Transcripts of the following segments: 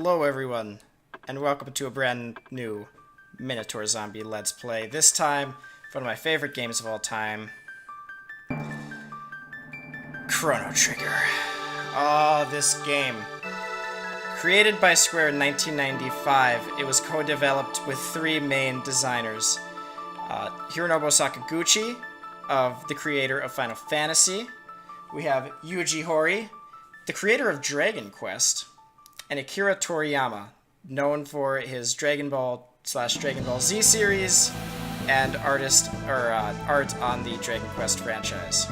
Hello everyone, and welcome to a brand new MinotaurZombie Let's Play. This time, one of my favorite games of all time, Chrono Trigger. Oh, this game. Created by Square in 1995, it was co-developed with three main designers. Hironobu Sakaguchi, the creator of Final Fantasy. We have Yuji Horii, the creator of Dragon Quest, and Akira Toriyama, known for his Dragon Ball / Dragon Ball Z series and art on the Dragon Quest franchise.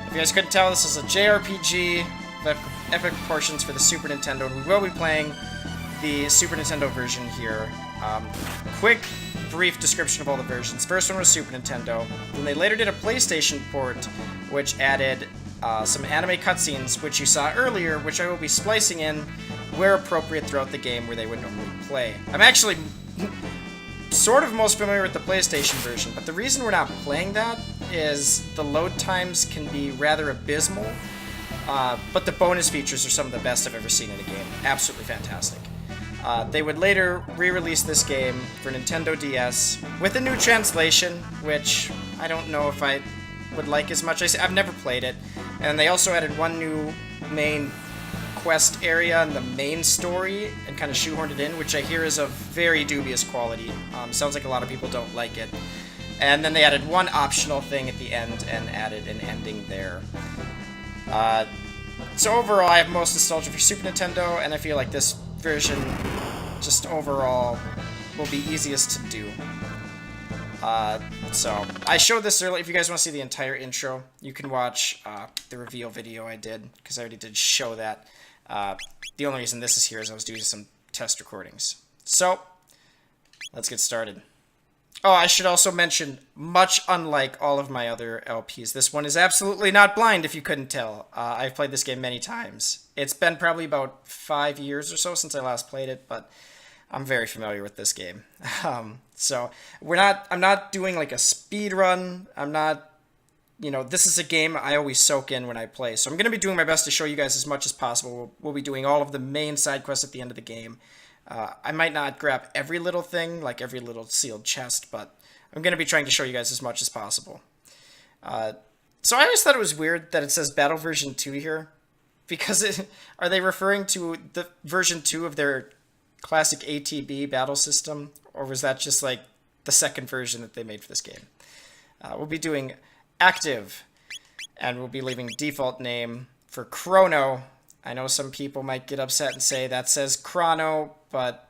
If you guys couldn't tell, this is a JRPG of epic proportions for the Super Nintendo, and we will be playing the Super Nintendo version here. Quick, brief description of all the versions. First one was Super Nintendo. Then they later did a PlayStation port, which added some anime cutscenes, which you saw earlier, which I will be splicing in where appropriate throughout the game where they would normally play. I'm actually sort of most familiar with the PlayStation version, but the reason we're not playing that is the load times can be rather abysmal, but the bonus features are some of the best I've ever seen in a game. Absolutely fantastic. They would later re-release this game for Nintendo DS with a new translation, which I don't know if I would like as much. I've never played it. And they also added one new main quest area in the main story and kind of shoehorned it in, which I hear is of very dubious quality. Sounds like a lot of people don't like it. And then they added one optional thing at the end and added an ending there. So overall, I have most nostalgia for Super Nintendo, and I feel like this version, just overall, will be easiest to do. So, I showed this earlier. If you guys want to see the entire intro, you can watch the reveal video I did, because I already did show that. The only reason this is here is I was doing some test recordings. So, let's get started. Oh, I should also mention, much unlike all of my other LPs, this one is absolutely not blind, if you couldn't tell. I've played this game many times. It's been probably about 5 years or so since I last played it, but I'm very familiar with this game. So I'm not doing like a speed run. I'm not, this is a game I always soak in when I play. So I'm going to be doing my best to show you guys as much as possible. We'll be doing all of the main side quests at the end of the game. I might not grab every little thing, like every little sealed chest, but I'm going to be trying to show you guys as much as possible. So I always thought it was weird that it says Battle Version 2 here, because are they referring to the version 2 of their classic ATB battle system, or was that just like the second version that they made for this game? We'll be doing active, and we'll be leaving default name for Chrono. I know some people might get upset and say that says Chrono, but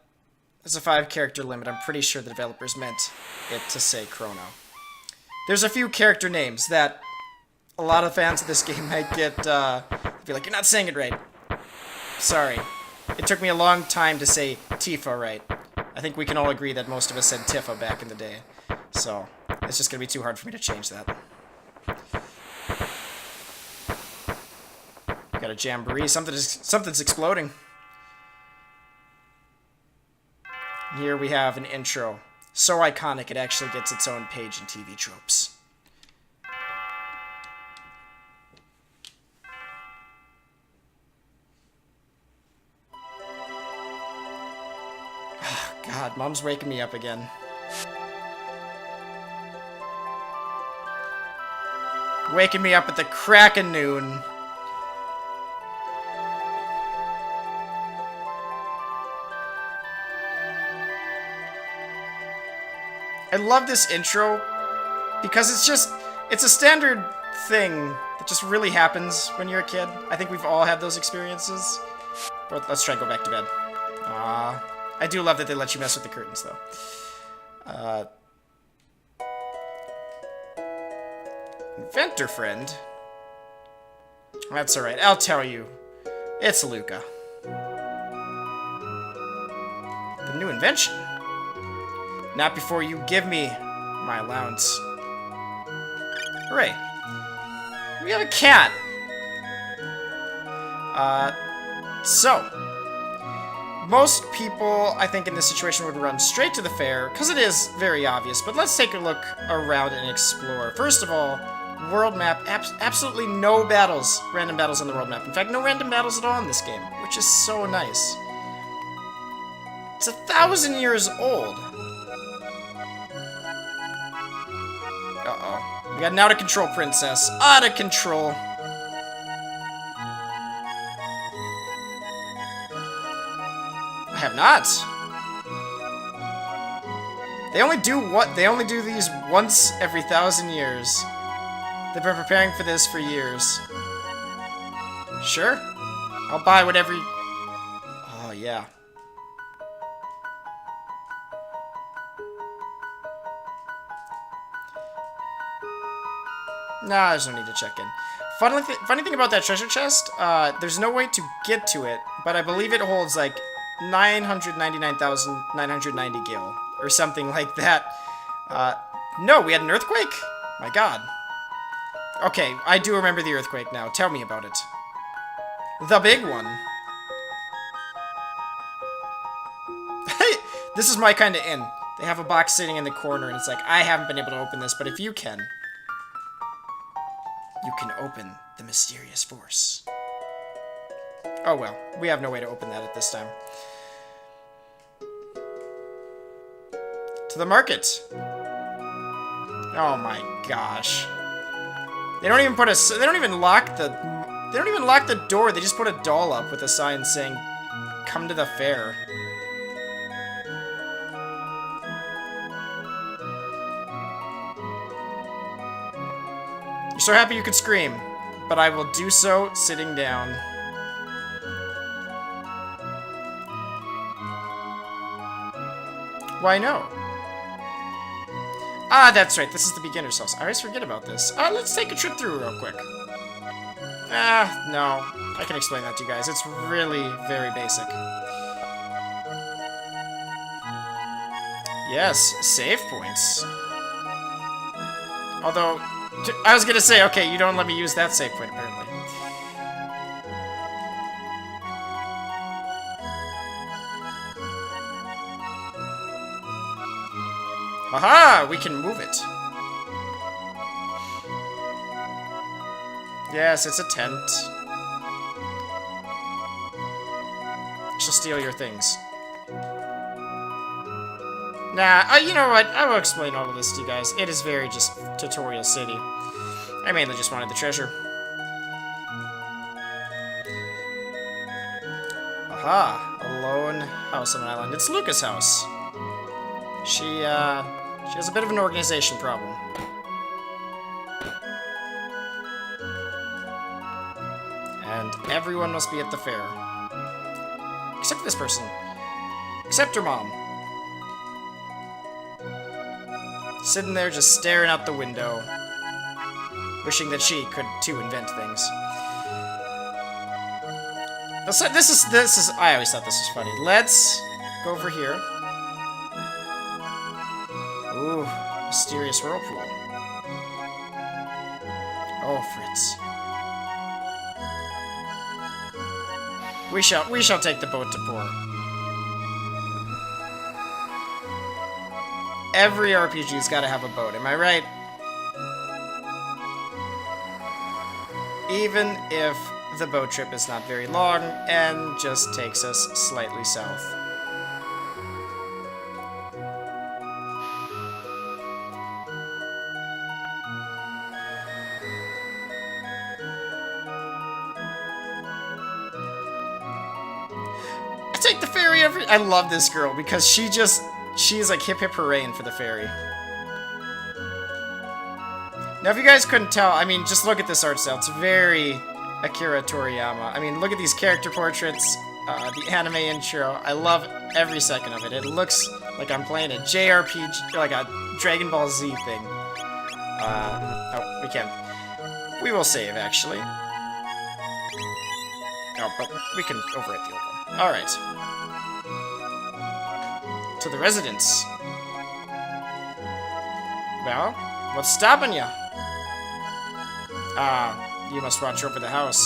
there's a 5-character limit. I'm pretty sure the developers meant it to say Chrono. There's a few character names that a lot of fans of this game might be like, you're not saying it right. Sorry. It took me a long time to say Tifa right. I think we can all agree that most of us said Tifa back in the day. So, it's just going to be too hard for me to change that. Got a jamboree. Something's exploding. Here we have an intro. So iconic, it actually gets its own page in TV tropes. God, Mom's waking me up again. Waking me up at the crack of noon. I love this intro because it's a standard thing that just really happens when you're a kid. I think we've all had those experiences. But let's try to go back to bed. I do love that they let you mess with the curtains, though. Inventor friend? That's alright, I'll tell you. It's Luca. The new invention. Not before you give me my allowance. Hooray. We have a cat! Most people, I think, in this situation would run straight to the fair, because it is very obvious, but let's take a look around and explore. First of all, world map, absolutely no random battles on the world map. In fact, no random battles at all in this game, which is so nice. It's 1,000 years old. Uh-oh. We got an out-of-control princess. Out of control. I have not. They only do what? They only do these once every 1,000 years. They've been preparing for this for years. Sure. I'll buy whatever you... Oh, yeah. Nah, there's no need to check in. Funny thing about that treasure chest, there's no way to get to it, but I believe it holds, like, 999,990 gil, or something like that. No, we had an earthquake? My god. Okay, I do remember the earthquake now. Tell me about it. The big one. This is my kind of inn. They have a box sitting in the corner, and it's like, I haven't been able to open this, but if you can... You can open the mysterious force. Oh well, we have no way to open that at this time. To the market. Oh my gosh. They don't even put a... They don't even lock the... They don't even lock the door. They just put a doll up with a sign saying, "Come to the fair." You're so happy you could scream, but I will do so sitting down. Why no? Ah, that's right. This is the beginner's house. I always forget about this. Let's take a trip through real quick. No. I can explain that to you guys. It's really very basic. Yes, save points. Although, I was gonna say, okay, you don't let me use that save point, apparently. Aha! We can move it. Yes, it's a tent. She'll steal your things. Nah, you know what? I will explain all of this to you guys. It is very just tutorial city. I mainly just wanted the treasure. Aha! A lone house on an island. It's Luca's house. She has a bit of an organization problem. And everyone must be at the fair. Except for this person. Except her mom. Sitting there just staring out the window. Wishing that she could, too, invent things. This is, I always thought this was funny. Let's go over here. Ooh, mysterious whirlpool. Oh, Fritz. We shall take the boat to port. Every RPG's gotta have a boat, am I right? Even if the boat trip is not very long and just takes us slightly south. I take the ferry every... I love this girl because she's like hip hip hooray for the ferry. Now, if you guys couldn't tell, I mean, just look at this art style. It's very Akira Toriyama. I mean, look at these character portraits, the anime intro. I love every second of it. It looks like I'm playing a JRPG, like a Dragon Ball Z thing. Oh, we can't. We will save, actually. Oh, but we can overwrite the old one. Alright. To the residence. Well, what's stopping you? Ah, you must watch over the house.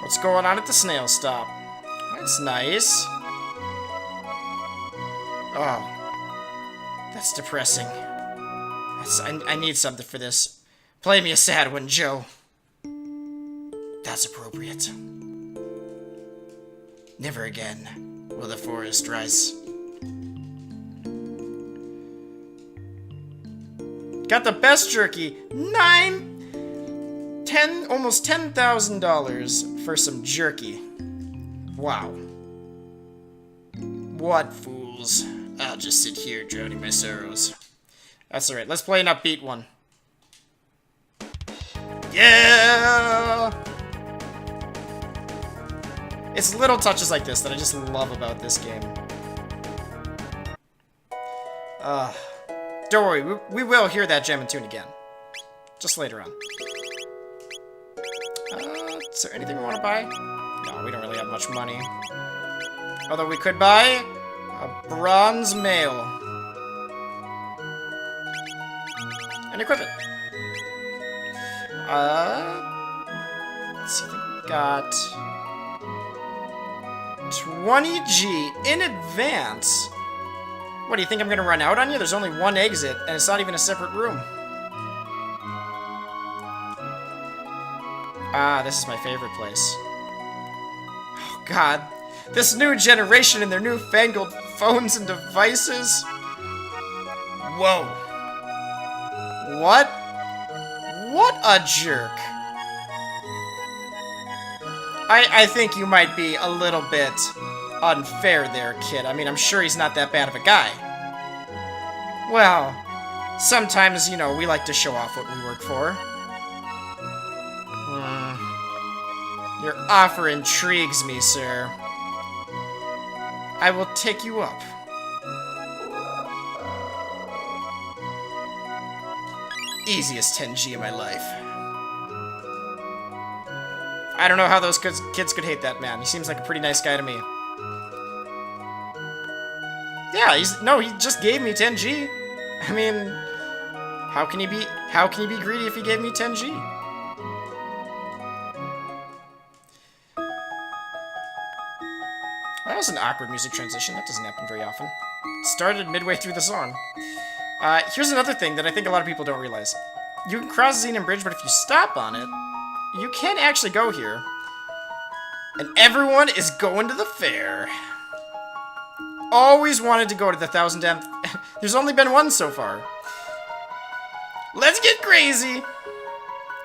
What's going on at the snail stop? That's nice. Oh, that's depressing. I need something for this. Play me a sad one, Joe. That's appropriate. Never again will the forest rise. Got the best jerky. Almost $10,000 for some jerky. Wow. What fools. I'll just sit here drowning my sorrows. That's alright. Let's play an upbeat one. Yeah! It's little touches like this that I just love about this game. Don't worry, we will hear that jam and tune again. Just later on. Is there anything we want to buy? No, we don't really have much money. Although we could buy a bronze mail. And equip it. Let's see, I think we got 20G in advance. What, do you think I'm gonna run out on you? There's only one exit, and it's not even a separate room. Ah, this is my favorite place. Oh, God. This new generation and their newfangled phones and devices. Whoa. What? What a jerk. I think you might be a little bit unfair there, kid. I mean, I'm sure he's not that bad of a guy. Well, sometimes, you know, we like to show off what we work for. Your offer intrigues me, sir. I will take you up. Easiest 10G of my life. I don't know how those kids could hate that man. He seems like a pretty nice guy to me. Yeah, he just gave me 10G. I mean, how can he be greedy if he gave me 10G? That was an awkward music transition. That doesn't happen very often. It started midway through the song. Here's another thing that I think a lot of people don't realize. You can cross Xenon Bridge, but if you stop on it, you can't actually go here. And everyone is going to the fair. Always wanted to go to the 1000 Damn... There's only been one so far. Let's get crazy!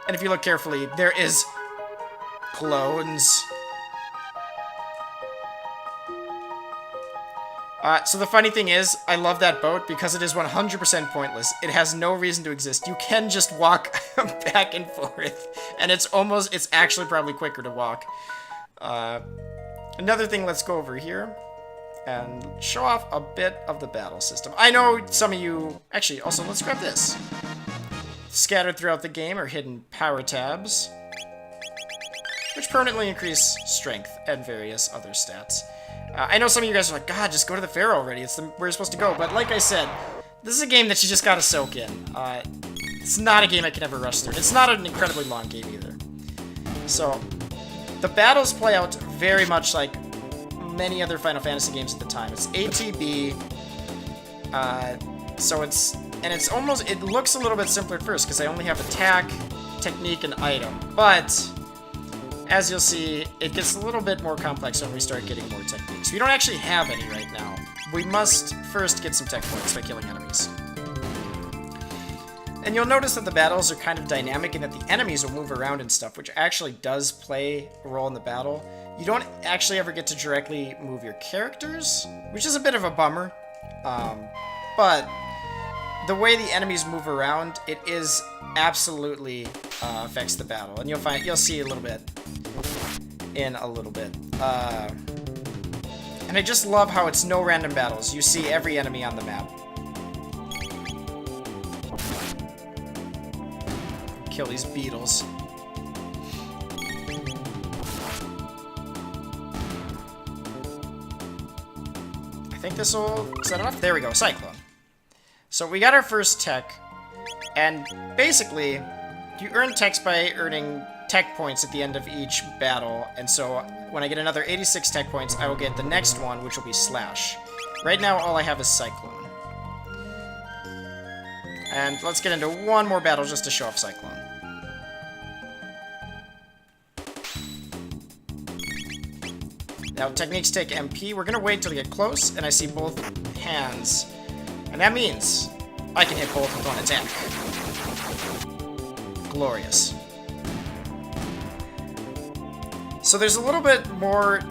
And if you look carefully, there is... clones. So the funny thing is, I love that boat because it is 100% pointless. It has no reason to exist. You can just walk back and forth, and it's actually probably quicker to walk. Another thing, let's go over here and show off a bit of the battle system. I know some of you... Actually, also, let's grab this. Scattered throughout the game are hidden power tabs, which permanently increase strength and various other stats. I know some of you guys are like, God, just go to the fair already. It's where you're supposed to go. But like I said, this is a game that you just gotta soak in. It's not a game I can ever rush through. It's not an incredibly long game either. So, the battles play out very much like many other Final Fantasy games at the time. It's ATB, so it looks a little bit simpler at first because I only have attack, technique, and item. But as you'll see, it gets a little bit more complex when we start getting more techniques. We don't actually have any right now. We must first get some tech points by killing enemies. And you'll notice that the battles are kind of dynamic and that the enemies will move around and stuff, which actually does play a role in the battle. You don't actually ever get to directly move your characters, which is a bit of a bummer. But the way the enemies move around, it is absolutely affects the battle. And you'll see a little bit in a little bit. And I just love how it's no random battles. You see every enemy on the map. Kill these beetles. I think this will set it off. There we go, Cyclone. So we got our first tech, and basically, you earn techs by earning tech points at the end of each battle, and so when I get another 86 tech points, I will get the next one, which will be Slash. Right now, all I have is Cyclone. And let's get into one more battle just to show off Cyclone. Now, techniques take MP. We're going to wait till we get close, and I see both hands. And that means I can hit both with one attack. Glorious. So there's a little bit more...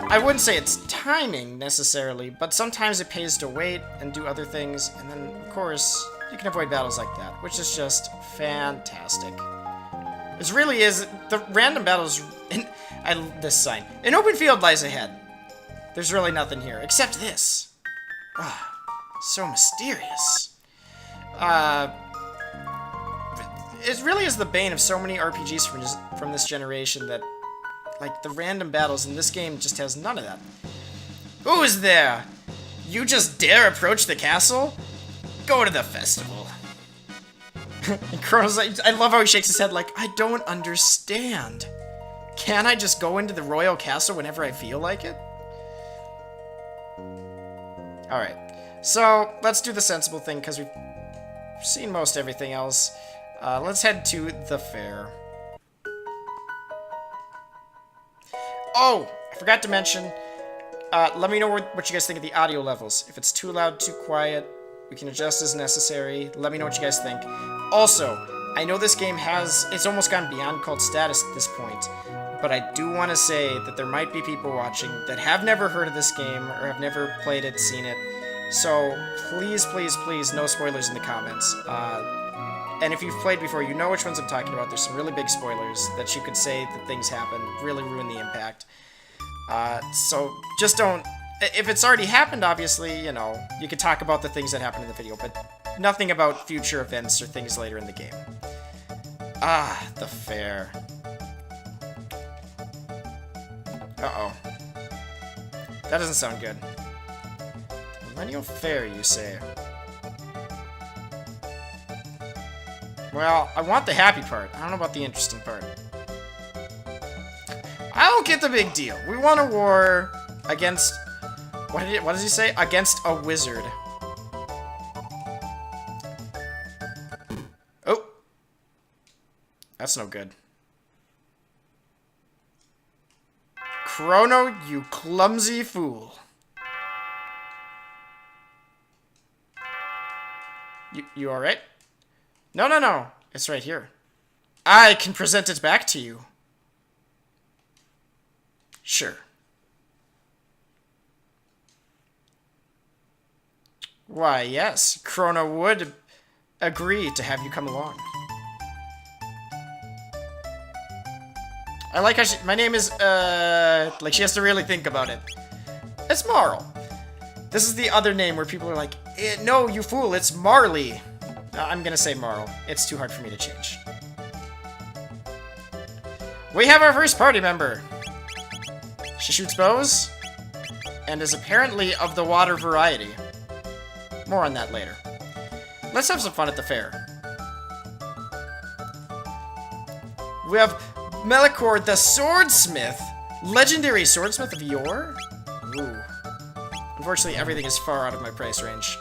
I wouldn't say it's timing, necessarily, but sometimes it pays to wait and do other things, and then, of course, you can avoid battles like that, which is just fantastic. This really is... The random battles... this sign. An open field lies ahead. There's really nothing here, except this. Ah, so mysterious. It really is the bane of so many RPGs from this generation that, like, the random battles in this game just has none of that. Who is there? You just dare approach the castle? Go to the festival. And Chrono's like, I love how he shakes his head like, I don't understand. Can I just go into the royal castle whenever I feel like it? Alright, so let's do the sensible thing because we've seen most everything else. Let's head to the fair. Oh, I forgot to mention, let me know what you guys think of the audio levels. If it's too loud, too quiet, we can adjust as necessary. Let me know what you guys think. Also, I know this game it's almost gone beyond cult status at this point, but I do want to say that there might be people watching that have never heard of this game or have never played it, seen it. So please, please, please, no spoilers in the comments. And if you've played before, you know which ones I'm talking about. There's some really big spoilers that you could say that things happen, really ruin the impact. So just don't... If it's already happened, obviously, you know, you could talk about the things that happened in the video, but nothing about future events or things later in the game. Ah, the fair. Uh-oh. That doesn't sound good. Millennial Fair, you say? Well, I want the happy part. I don't know about the interesting part. I don't get the big deal. We won a war against... What does he say? Against a wizard. Oh. That's no good. Chrono, you clumsy fool. You alright? No, no, no. It's right here. I can present it back to you. Sure. Why, yes. Chrono would agree to have you come along. I like how my name is, like she has to really think about it. It's Marl. This is the other name where people are like, no, you fool, it's Marley. I'm gonna say Marl. It's too hard for me to change. We have our first party member. She shoots bows, and is apparently of the water variety. More on that later. Let's have some fun at the fair. We have Melikor the Swordsmith. Legendary Swordsmith of yore? Ooh. Unfortunately, everything is far out of my price range.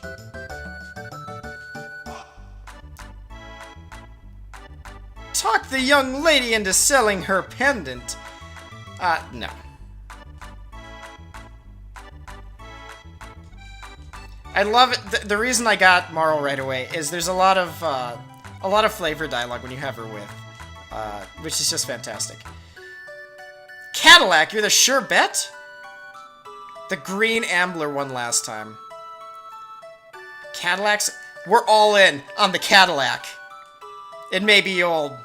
Talk the young lady into selling her pendant. No. I love it. The reason I got Marl right away is there's a lot of flavor dialogue when you have her with, which is just fantastic. Cadillac, you're the sure bet? The Green Ambler won last time. Cadillacs, we're all in on the Cadillac. It may be old,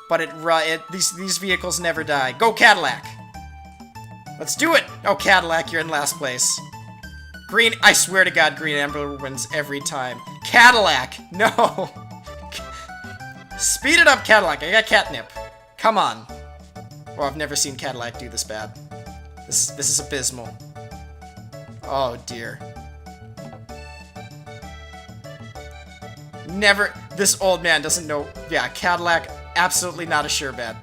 but these vehicles never die. Go Cadillac! Let's do it! Oh, Cadillac, you're in last place. I swear to God, Green Ambler wins every time. Cadillac! No! Speed it up, Cadillac. I got catnip. Come on. Well, I've never seen Cadillac do this bad. This is abysmal. Oh, dear. Never... This old man doesn't know... Yeah, Cadillac, absolutely not a sure bet.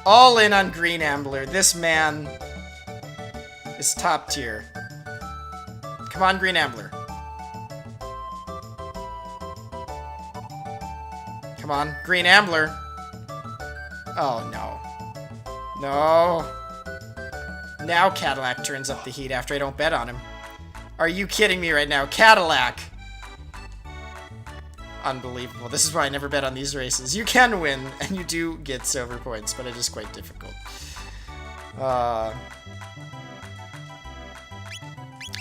All in on Green Ambler. This man... is top tier. Come on, Green Ambler. Come on, Green Ambler. Oh, no. No. Now Cadillac turns up the heat after I don't bet on him. Are you kidding me right now? Cadillac! Unbelievable. This is why I never bet on these races. You can win, and you do get silver points, but it is quite difficult.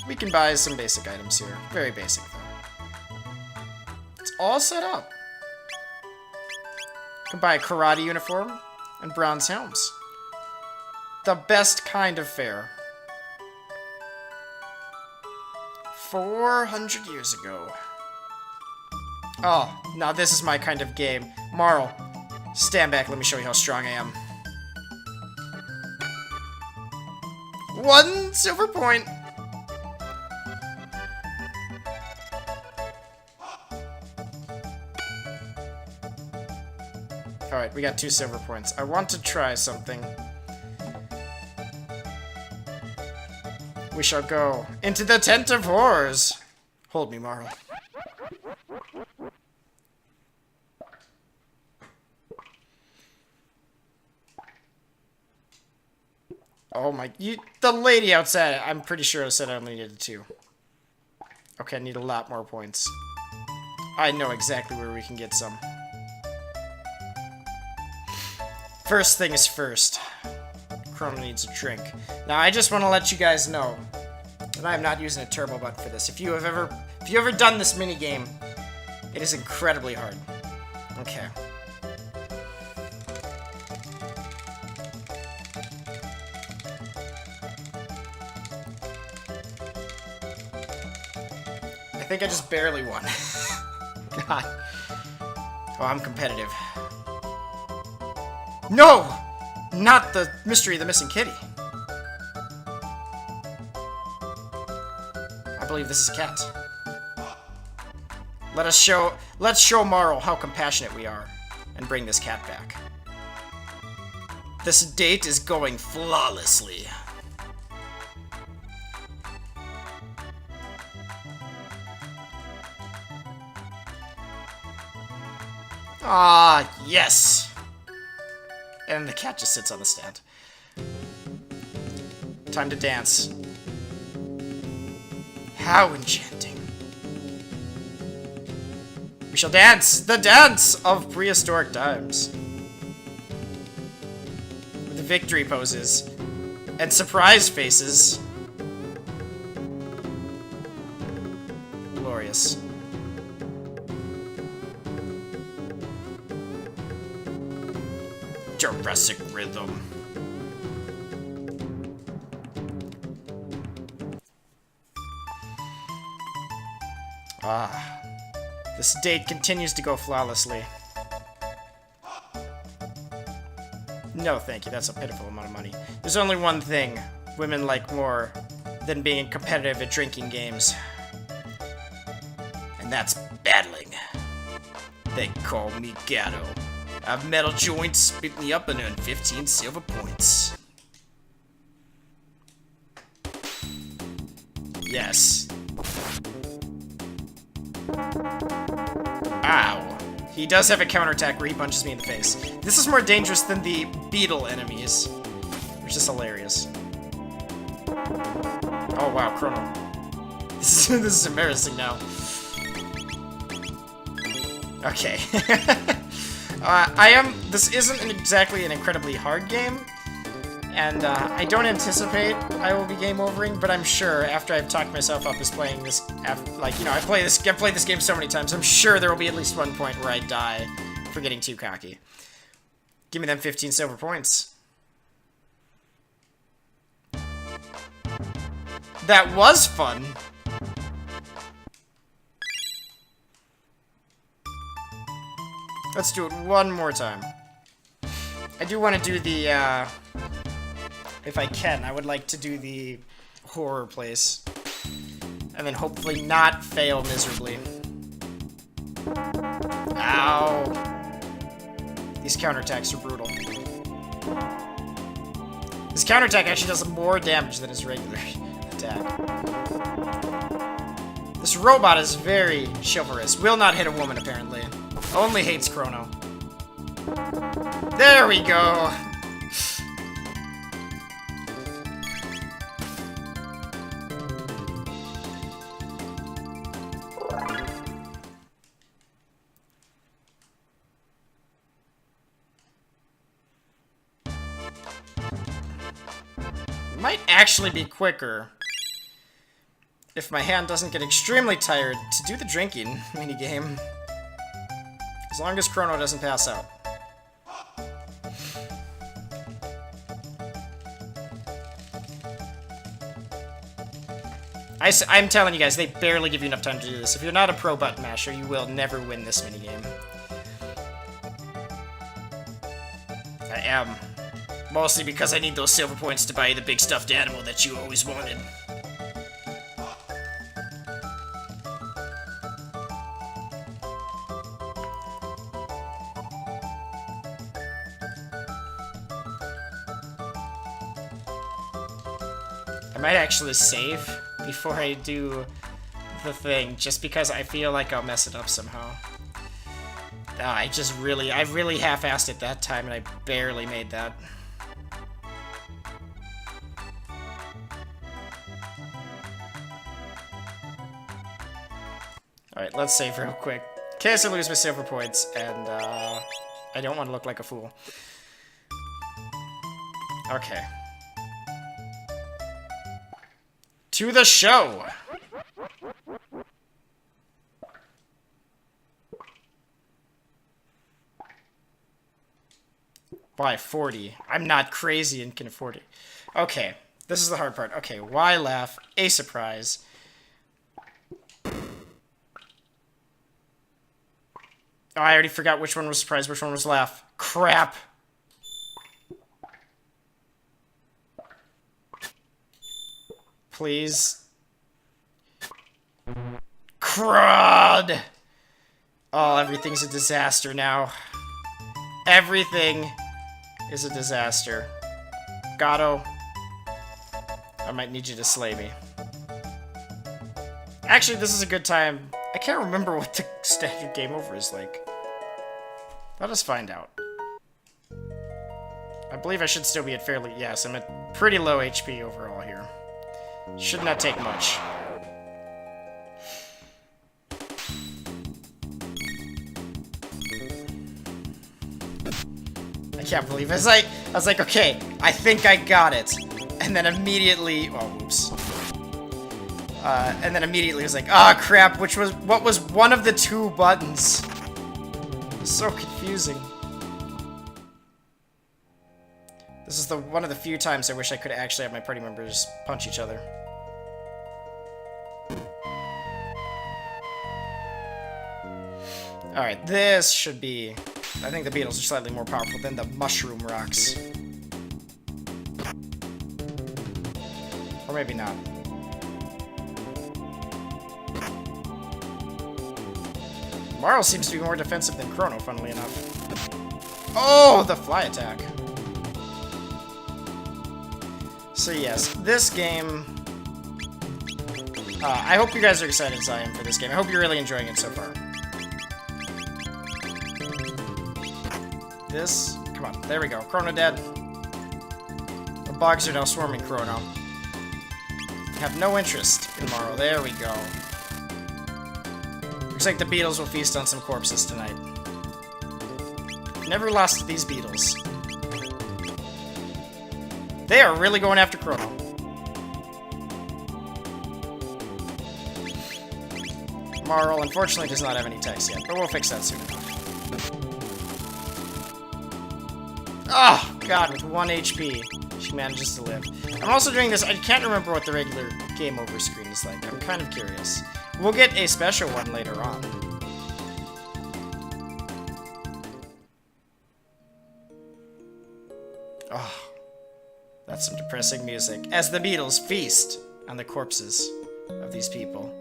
We can buy some basic items here. Very basic, though. It's all set up. You can buy a karate uniform and bronze helms. The best kind of fare. 400 years ago. Oh, now this is my kind of game. Marl, stand back, let me show you how strong I am. 1 silver point. Alright, we got 2 silver points. I want to try something. We shall go into the tent of horrors. Hold me, Marl. Oh my, the lady outside, I'm pretty sure said I only needed 2. Okay, I need a lot more points. I know exactly where we can get some. First thing is first. Chrono needs a drink. Now, I just want to let you guys know that I am not using a turbo button for this. If you have ever done this mini game, it is incredibly hard. Okay. I think I just barely won. God. Oh, I'm competitive. No! Not the mystery of the missing kitty. I believe this is a cat. Let's show Marl how compassionate we are and bring this cat back. This date is going flawlessly. Ah, yes! And the cat just sits on the stand. Time to dance. How enchanting. We shall dance! The dance of prehistoric times. With the victory poses. And surprise faces. Glorious. Jurassic rhythm. Ah. This date continues to go flawlessly. No, thank you. That's a pitiful amount of money. There's only one thing women like more than being competitive at drinking games. And that's battling. They call me Gatto. I have metal joints, spit me up, and earn 15 silver points. Yes. Ow. He does have a counterattack where he punches me in the face. This is more dangerous than the beetle enemies, which is hilarious. Oh wow, Chrono. This is embarrassing now. Okay. This isn't exactly an incredibly hard game, and I don't anticipate I will be game overing, but I'm sure after I've talked myself up as playing this, like, you know, I've played this game so many times, I'm sure there will be at least one point where I die for getting too cocky. Give me them 15 silver points. That was fun! Let's do it one more time. I do want to do the, if I can, I would like to do the horror place. And then hopefully not fail miserably. Ow. These counterattacks are brutal. His counterattack actually does more damage than his regular attack. This robot is very chivalrous. Will not hit a woman, apparently. Only hates Chrono. There we go! Might actually be quicker if my hand doesn't get extremely tired to do the drinking minigame. As long as Chrono doesn't pass out. I'm telling you guys, they barely give you enough time to do this. If you're not a pro button masher, you will never win this minigame. I am. Mostly because I need those silver points to buy the big stuffed animal that you always wanted. I might actually save before I do the thing, just because I feel like I'll mess it up somehow. I really half-assed it that time, and I barely made that. Alright, let's save real quick. In case I lose my silver points, and I don't want to look like a fool. Okay. To the show! Why 40? I'm not crazy and can afford it. Okay, this is the hard part. Okay, why laugh? A surprise. Oh, I already forgot which one was surprise, which one was laugh. Crap! Please. Crud! Oh, everything's a disaster now. Everything is a disaster. Gato, I might need you to slay me. Actually, this is a good time. I can't remember what the standard game over is like. Let us find out. I believe I should still be at fairly... Yes, I'm at pretty low HP overall here. Should not take much. I can't believe it. I was like, okay, I think I got it. And then immediately... Oh, oops. And then immediately was like, ah, crap, what was one of the two buttons? So confusing. This is one of the few times I wish I could actually have my party members punch each other. Alright, this should be... I think the beetles are slightly more powerful than the mushroom rocks. Or maybe not. Marl seems to be more defensive than Chrono, funnily enough. Oh, the fly attack. So yes, this game... I hope you guys are excited as I am for this game. I hope you're really enjoying it so far. This... Come on, there we go. Chrono dead. The bugs are now swarming Chrono. Have no interest in Marl. There we go. Looks like the beetles will feast on some corpses tonight. Never lost to these beetles. They are really going after Chrono. Marl, unfortunately, does not have any text yet, but we'll fix that soon enough. Oh, God, with 1 HP, she manages to live. I'm also doing this, I can't remember what the regular game over screen is like. I'm kind of curious. We'll get a special one later on. Oh, that's some depressing music. As the Beatles feast on the corpses of these people.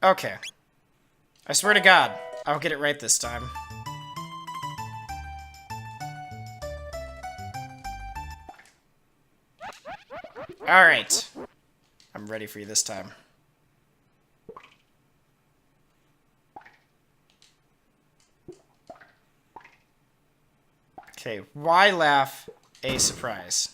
Okay. I swear to God, I'll get it right this time. Alright. I'm ready for you this time. Okay, why laugh? A surprise.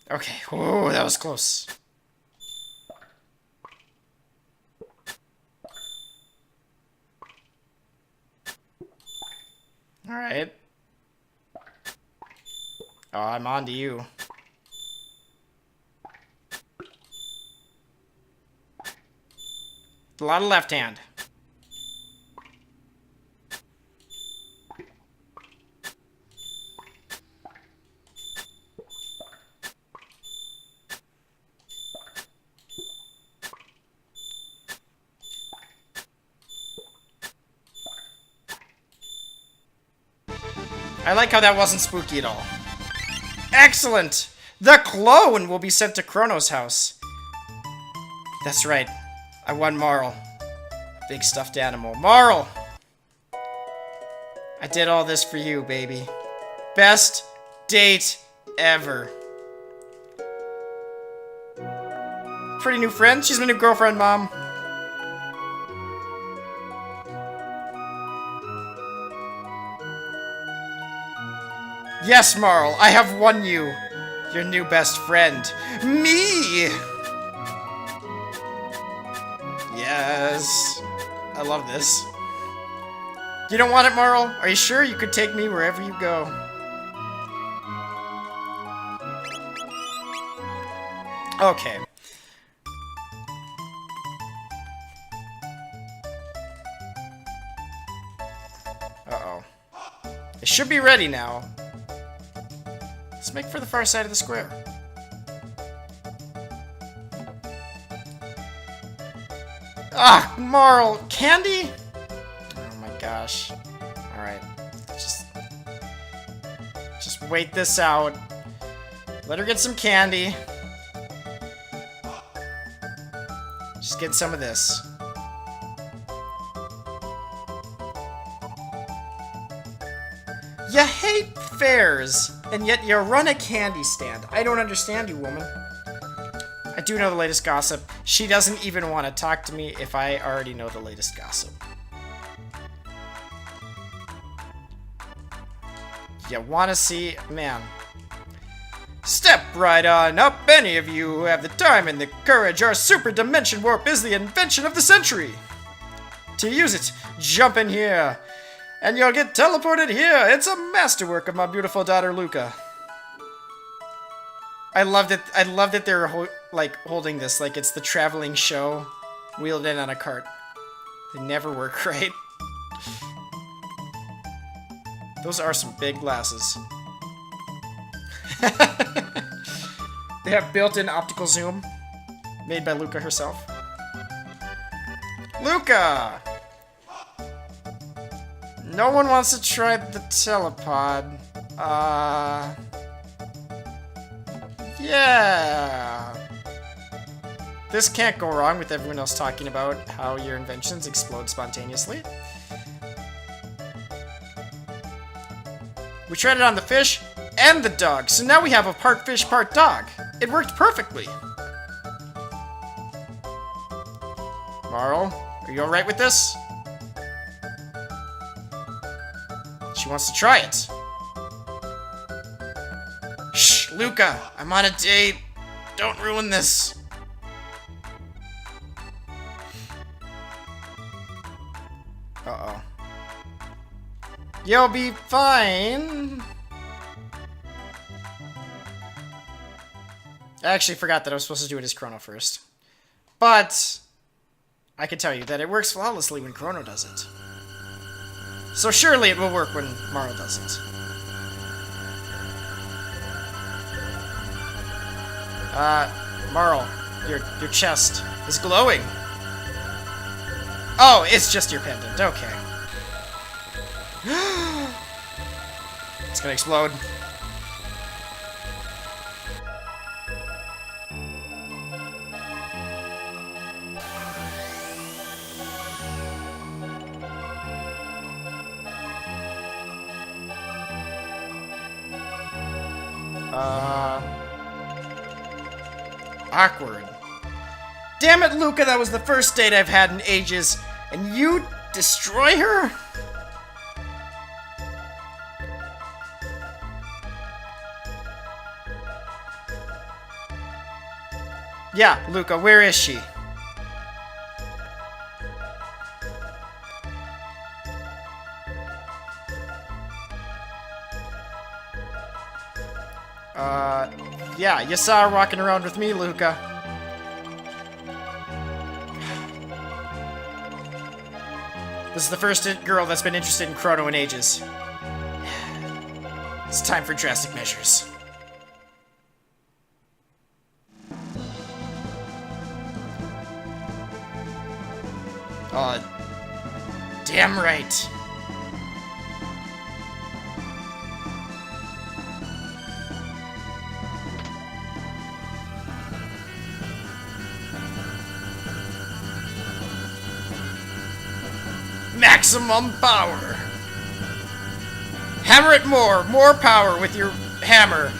Okay, oh, that was close. Alright. Oh, I'm on to you. A lot of left hand. I like how that wasn't spooky at all. Excellent! The clone will be sent to Chrono's house. That's right. I won Marl. Big stuffed animal. Marl! I did all this for you, baby. Best date ever. Pretty new friend? She's my new girlfriend, Mom. Yes, Marl, I have won you. Your new best friend. Me! Yes. I love this. You don't want it, Marl? Are you sure you could take me wherever you go? Okay. Uh-oh. It should be ready now. Let's make for the far side of the square. Ah, Marl, candy? Oh my gosh. Alright. Just wait this out. Let her get some candy. Just get some of this. You hate fairs, and yet you run a candy stand. I don't understand you, woman. I do know the latest gossip. She doesn't even want to talk to me if I already know the latest gossip. You want to see... Man. Step right on up, any of you who have the time and the courage. Our super dimension warp is the invention of the century. To use it, jump in here, and you'll get teleported here. It's a masterwork of my beautiful daughter, Luca. I love that they're holding this like it's the traveling show wheeled in on a cart. They never work right. Those are some big glasses. They have built-in optical zoom, made by Luca herself. Luca! No one wants to try the telepod. Yeah. This can't go wrong with everyone else talking about how your inventions explode spontaneously. We tried it on the fish and the dog, so now we have a part fish, part dog. It worked perfectly. Marl, are you alright with this? She wants to try it. Shh, Luca, I'm on a date. Don't ruin this. Uh-oh. You'll be fine. I actually forgot that I was supposed to do it as Chrono first. But I can tell you that it works flawlessly when Chrono does it. So surely it will work when Marl does it. Marl, your chest is glowing. Oh, it's just your pendant. Okay. It's gonna explode. Awkward. Damn it, Luca, that was the first date I've had in ages, and you destroy her? Yeah, Luca, where is she? Yeah, you saw her walking around with me, Luca. This is the first girl that's been interested in Chrono in ages. It's time for drastic measures. Damn right. Maximum power. Hammer it more. More power with your hammer.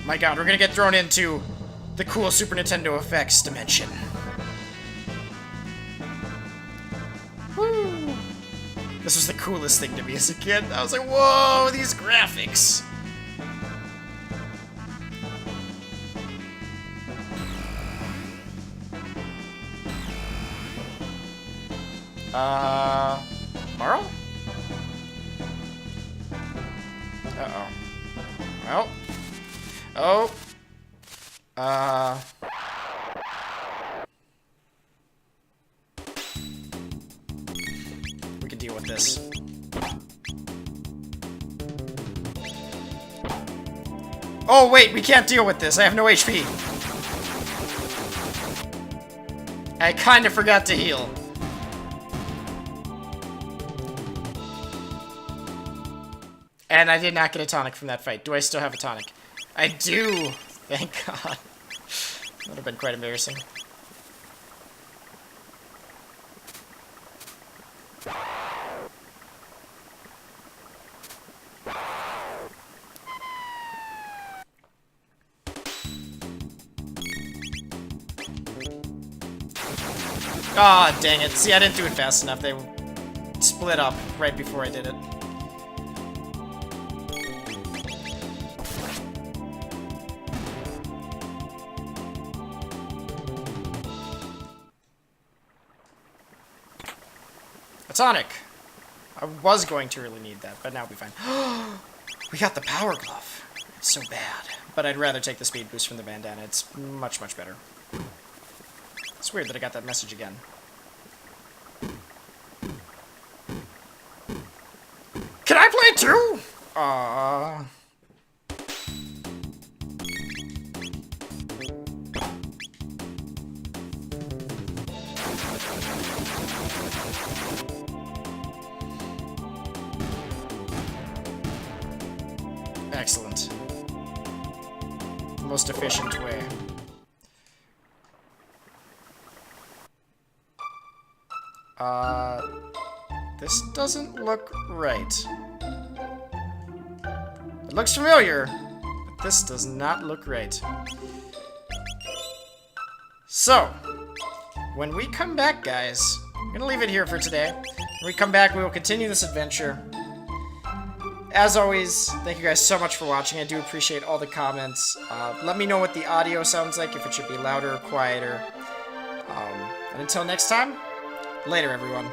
My god, we're gonna get thrown into the cool Super Nintendo effects dimension. Woo! This was the coolest thing to me as a kid. I was like, whoa, these graphics! Marl? Uh-oh. Well. Oh. We can deal with this. Oh, wait, we can't deal with this. I have no HP. I kind of forgot to heal. And I did not get a tonic from that fight. Do I still have a tonic? I do! Thank God. That would have been quite embarrassing. Aw, dang it. See, I didn't do it fast enough. They split up right before I did it. A tonic! I was going to really need that, but now we'll be fine. We got the power glove. It's so bad. But I'd rather take the speed boost from the bandana. It's much, much better. It's weird that I got that message again. Can I play too? Aww. Excellent. The most efficient way. This doesn't look right. It looks familiar, but this does not look right. So, when we come back, guys, I'm gonna leave it here for today. When we come back, we will continue this adventure. As always, thank you guys so much for watching. I do appreciate all the comments. Let me know what the audio sounds like, if it should be louder or quieter. And until next time, later, everyone.